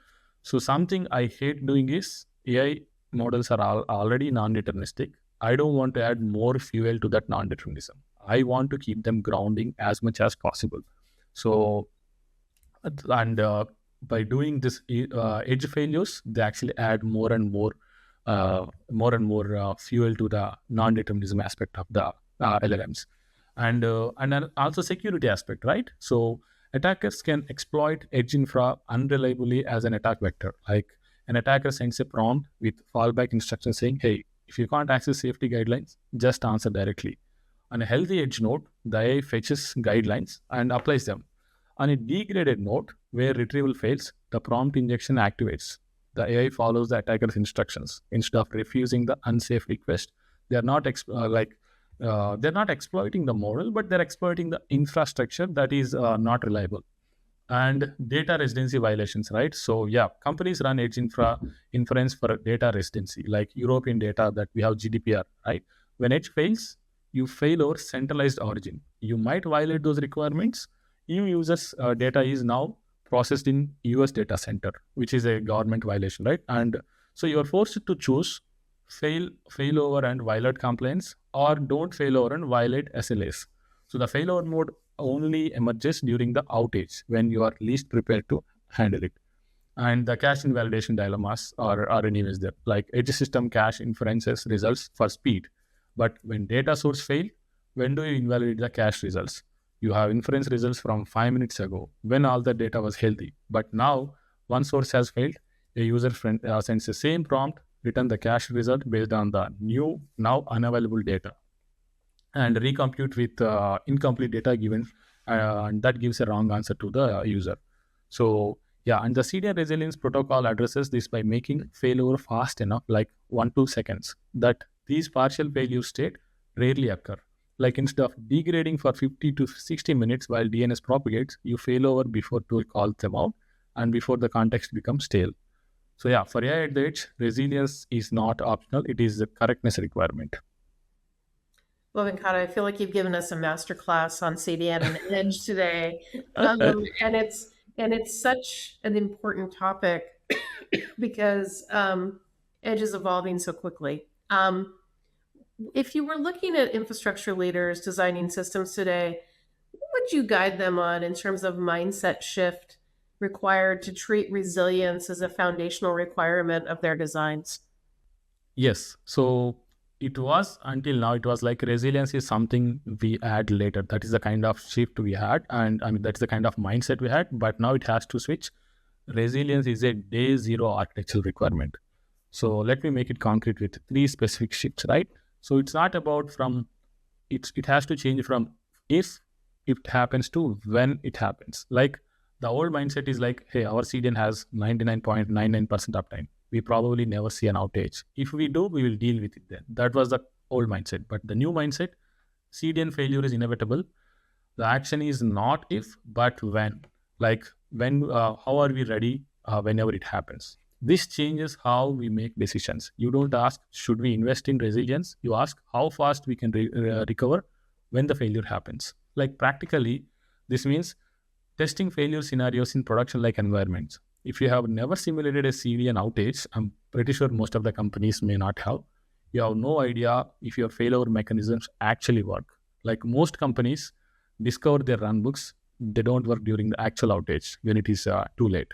So something I hate doing is AI models are already non-deterministic. I don't want to add more fuel to that non-determinism. I want to keep them grounding as much as possible. So, and by doing this edge failures, they actually add more and more fuel to the non-determinism aspect of the LLMs. And then also security aspect, right? So attackers can exploit edge infra unreliably as an attack vector. Like an attacker sends a prompt with fallback instructions saying, hey, if you can't access safety guidelines, just answer directly. On a healthy edge node, the AI fetches guidelines and applies them. On a degraded node, where retrieval fails, the prompt injection activates. The AI follows the attacker's instructions instead of refusing the unsafe request. They are not they're not exploiting the model, but they're exploiting the infrastructure that is not reliable. And data residency violations, right? So yeah, companies run edge inference for data residency, like European data that we have GDPR, right? When edge fails, you fail over centralized origin. You might violate those requirements. EU users data is now processed in US data center, which is a government violation, right? And so you are forced to choose fail over and violate compliance, or don't fail over and violate SLAs. So the failover mode only emerges during the outage when you are least prepared to handle it. And the cache invalidation dilemmas are anyways there. Like edge system cache inferences results for speed. But when data source fail, when do you invalidate the cache results? You have inference results from 5 minutes ago when all the data was healthy. But now one source has failed, a user friend sends the same prompt, return the cache result based on the new, now unavailable data, and recompute with incomplete data given, and that gives a wrong answer to the user. So yeah, and the CDN Resilience Protocol addresses this by making failover fast enough, like 1-2 seconds, that these partial failure state rarely occur. Like instead of degrading for 50 to 60 minutes while DNS propagates, you fail over before tool calls them out and before the context becomes stale. So yeah, for AI at the edge, resilience is not optional; it is a correctness requirement. Well, Venkata, I feel like you've given us a master class on CDN and Edge today, and it's such an important topic because Edge is evolving so quickly. If you were looking at infrastructure leaders designing systems today, what would you guide them on in terms of mindset shift required to treat resilience as a foundational requirement of their designs? Yes. So it was until now, it was like resilience is something we add later. That is the kind of shift we had. And I mean, that's the kind of mindset we had. But now it has to switch. Resilience is a day zero architectural requirement. So let me make it concrete with three specific shifts, right? So it's not about from, it has to change from if it happens to when it happens. Like the old mindset is like, hey, our CDN has 99.99% uptime. We probably never see an outage. If we do, we will deal with it then. That was the old mindset. But the new mindset, CDN failure is inevitable. The action is not if, but when. Like when, how are we ready whenever it happens? This changes how we make decisions. You don't ask, should we invest in resilience? You ask how fast we can recover when the failure happens. Like practically, this means testing failure scenarios in production like environments. If you have never simulated a CDN outage, I'm pretty sure most of the companies may not have. You have no idea if your failover mechanisms actually work. Like most companies discover their runbooks, they don't work during the actual outage when it is too late.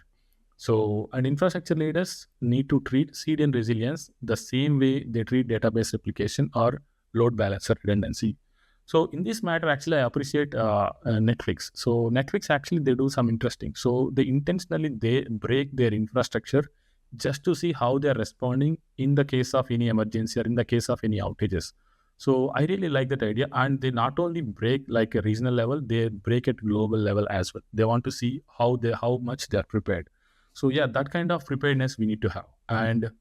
So, and infrastructure leaders need to treat CDN resilience the same way they treat database replication or load balancer redundancy. So, in this matter, actually, I appreciate Netflix. So, Netflix actually they do some interesting. So, they intentionally they break their infrastructure just to see how they are responding in the case of any emergency or in the case of any outages. So, I really like that idea, and they not only break like a regional level, they break at global level as well. They want to see how much they are prepared. So yeah, that kind of preparedness we need to have. And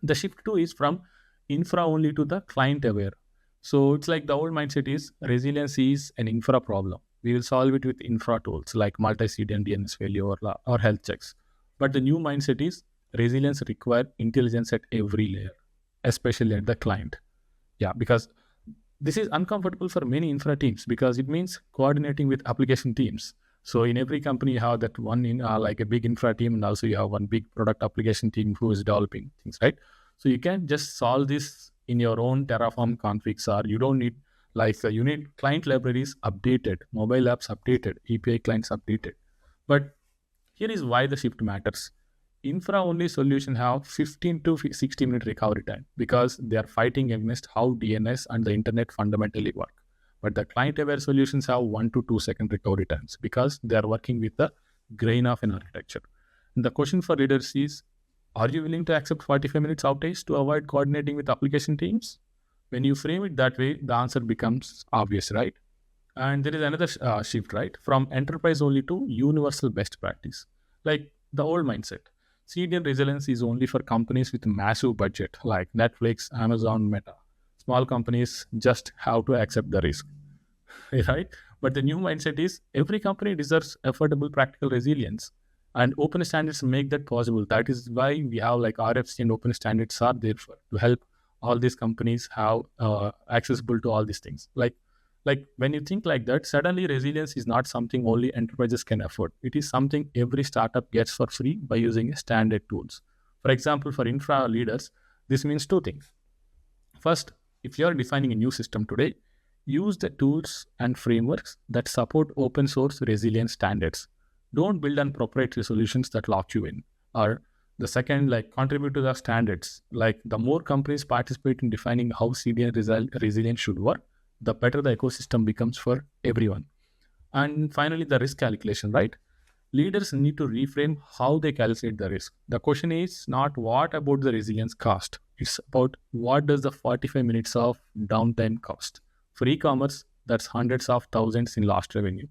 the shift too is from infra only to the client aware. So it's like the old mindset is resilience is an infra problem. We will solve it with infra tools like multi-CDN DNS failure or health checks. But the new mindset is resilience require intelligence at every layer, especially at the client. Yeah, because this is uncomfortable for many infra teams because it means coordinating with application teams. So in every company, you have that one in like a big infra team, and also you have one big product application team who is developing things, right? So you can just solve this in your own Terraform configs, or you don't need like you need client libraries updated, mobile apps updated, API clients updated. But here is why the shift matters. Infra-only solution have 15 to 60-minute recovery time because they are fighting against how DNS and the internet fundamentally work. But the client-aware solutions have 1 to 2 second recovery times because they are working with the grain of an architecture. And the question for leaders is, are you willing to accept 45 minutes outage to avoid coordinating with application teams? When you frame it that way, the answer becomes obvious, right? And there is another shift, right? From enterprise only to universal best practice. Like the old mindset. CDN resilience is only for companies with massive budget like Netflix, Amazon, Meta. Small companies just have to accept the risk, right? But the new mindset is every company deserves affordable practical resilience. And open standards make that possible. That is why we have like RFC and open standards are there for to help all these companies have accessible to all these things. Like when you think like that, suddenly resilience is not something only enterprises can afford. It is something every startup gets for free by using standard tools. For example, for infra leaders, this means two things. First, if you are defining a new system today, use the tools and frameworks that support open source resilience standards. Don't build on proprietary solutions that lock you in. Or the second, like contribute to the standards. Like the more companies participate in defining how CDN resilience should work, the better the ecosystem becomes for everyone. And finally, the risk calculation, right? Leaders need to reframe how they calculate the risk. The question is not what about the resilience cost. It's about what does the 45 minutes of downtime cost. For e-commerce, that's hundreds of thousands in lost revenue.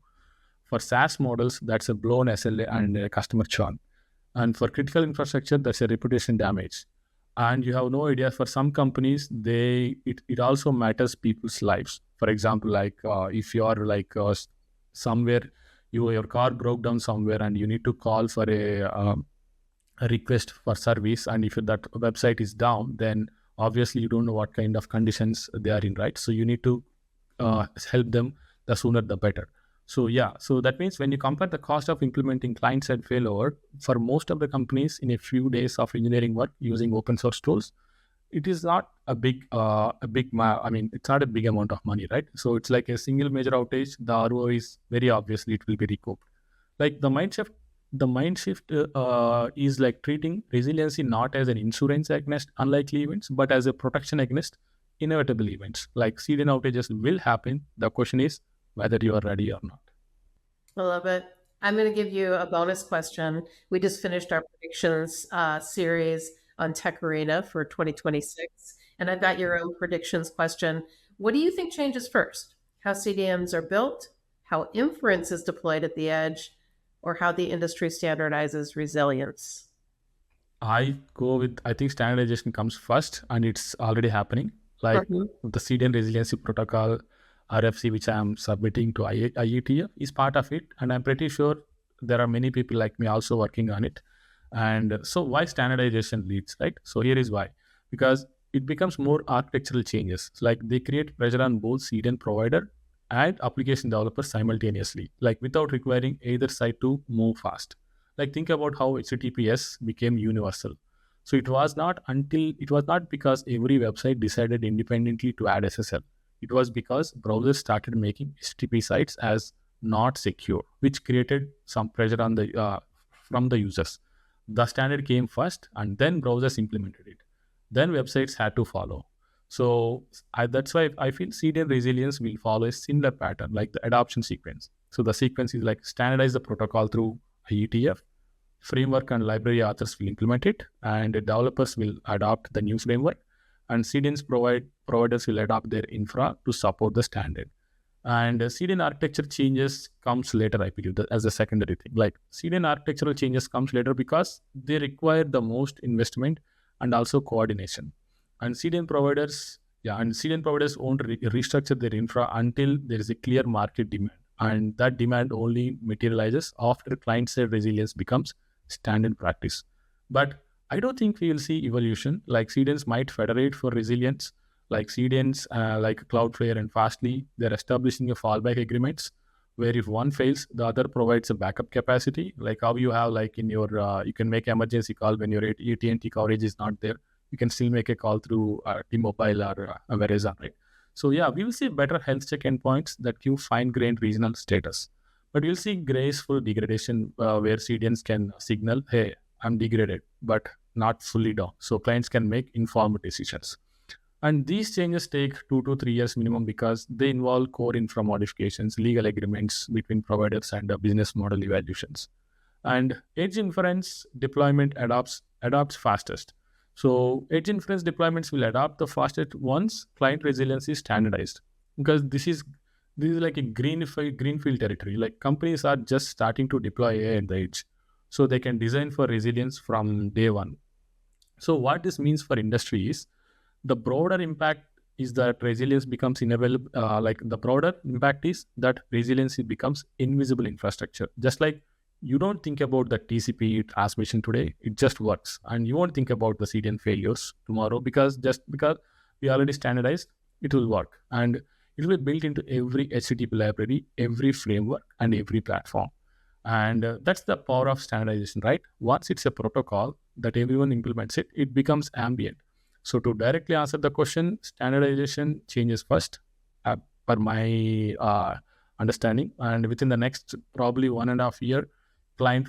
For SaaS models, that's a blown SLA and a customer churn. And for critical infrastructure, that's a reputation damage. and you have no idea. For some companies, it also matters people's lives. For example, like if you are like somewhere, your car broke down somewhere and you need to call for a request for service, and if that website is down, then obviously you don't know what kind of conditions they are in, right? So you need to help them, the sooner the better. So yeah, so that means when you compare the cost of implementing client-side failover for most of the companies in a few days of engineering work using open source tools, it is not I mean, it's not a big amount of money, right? So it's like a single major outage. The ROI is very obviously it will be recouped. Like the mind shift is like treating resiliency not as an insurance against unlikely events, but as a protection against inevitable events. Like CDN outages will happen. The question is whether you are ready or not. I love it. I'm going to give you a bonus question. We just finished our predictions series on Tech Arena for 2026, and I've got your own predictions question. What do you think changes first? How CDMs are built, how inference is deployed at the edge, or how the industry standardizes resilience? I think standardization comes first, and it's already happening. Like Mhm. the CDN Resilience Protocol, RFC, which I am submitting to IETF, is part of it. And I'm pretty sure there are many people like me also working on it. And so why standardization leads, right? So here is why. Because it becomes more architectural changes. Like they create pressure on both CDN provider and application developers simultaneously, like without requiring either side to move fast. Like think about how HTTPS became universal. So it was not because every website decided independently to add SSL. It was because browsers started making HTTP sites as not secure, which created some pressure on the from the users. The standard came first, and then browsers implemented it. Then websites had to follow. So that's why I feel CDN resilience will follow a similar pattern, like the adoption sequence. So the sequence is like standardize the protocol through IETF, framework and library authors will implement it, and developers will adopt the new framework, and providers will adopt their infra to support the standard. And CDN architecture changes comes later, I believe, as a secondary thing. Like CDN architectural changes comes later because they require the most investment and also coordination. And CDN providers won't restructure their infra until there is a clear market demand. And that demand only materializes after client-side resilience becomes standard practice. But I don't think we will see evolution. Like CDNs might federate for resilience, like CDNs, like Cloudflare and Fastly, they're establishing a fallback agreements where if one fails, the other provides a backup capacity. Like how you have like in your, you can make emergency call when your AT&T coverage is not there. You can still make a call through T-Mobile or Verizon, right? So yeah, we will see better health check endpoints that give fine-grained regional status. But you'll see graceful degradation where CDNs can signal, hey, I'm degraded, but not fully down. So clients can make informed decisions. And these changes take 2 to 3 years minimum because they involve core infra modifications, legal agreements between providers, and business model evaluations. And edge inference deployment adopts fastest. So edge inference deployments will adopt the fastest once client resilience is standardized, because this is like a greenfield territory. Like companies are just starting to deploy AI at the edge, so they can design for resilience from day one. So what this means for industry is the broader impact is that resilience becomes inavailable. Like the broader impact is that resiliency becomes invisible infrastructure. Just like you don't think about the TCP transmission today, it just works, and you won't think about the CDN failures tomorrow because just because we already standardized, it will work, and it will be built into every HTTP library, every framework, and every platform. And that's the power of standardization, right? Once it's a protocol that everyone implements it, it becomes ambient. So to directly answer the question, standardization changes first, per my understanding, and within the next probably 1.5 year, client,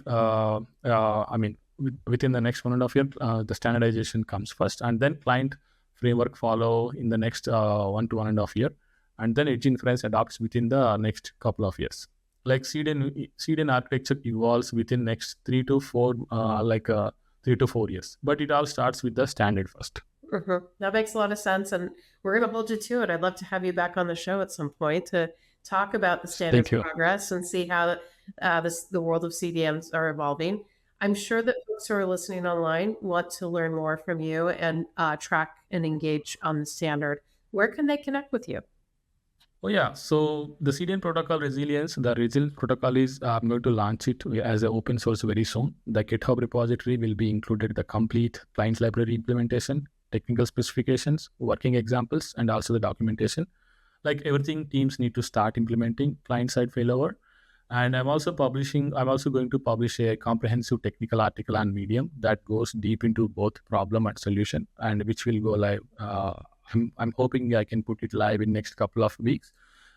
within the next 1.5 year, the standardization comes first, and then client framework follow in the next 1 to 1.5 year, and then edge inference adopts within the next couple of years. Like CDN architecture evolves within next 3 to 4 years, but it all starts with the standard first. That makes a lot of sense. And we're going to hold you to it. I'd love to have you back on the show at some point to talk about the standards Thank you. progress and see how the world of CDMs are evolving. I'm sure that folks who are listening online want to learn more from you and track and engage on the standard. Where can they connect with you? Oh yeah, so the CDN protocol resilience, the resilience protocol is I'm going to launch it as an open source very soon. The GitHub repository will be included the complete client library implementation, technical specifications, working examples, and also the documentation. Like everything teams need to start implementing client side failover. And I'm also going to publish a comprehensive technical article on Medium that goes deep into both problem and solution, and which will go live. I'm hoping I can put it live in next couple of weeks.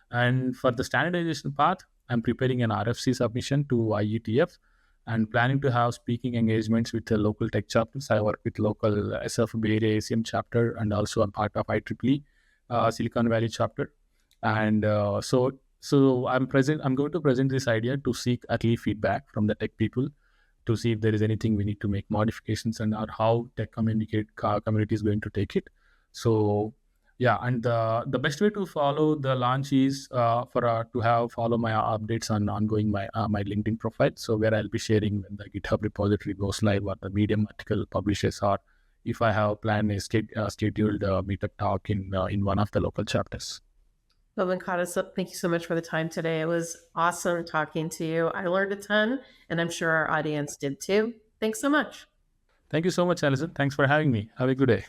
And for the standardization part, I'm preparing an RFC submission to IETF and planning to have speaking engagements with the local tech chapters. I work with local SF Bay Area ACM chapter, and also I'm part of IEEE Silicon Valley chapter. And so I'm going to present this idea to seek early feedback from the tech people to see if there is anything we need to make modifications and or how tech community is going to take it. So yeah, and the best way to follow the launch is for to have follow my updates on ongoing my LinkedIn profile. So where I'll be sharing when the GitHub repository goes live or the Medium article publishes, or if I have planned a scheduled meetup talk in one of the local chapters. Well, Venkata, thank you so much for the time today. It was awesome talking to you. I learned a ton, and I'm sure our audience did too. Thanks so much. Thank you so much, Allyson. Thanks for having me. Have a good day.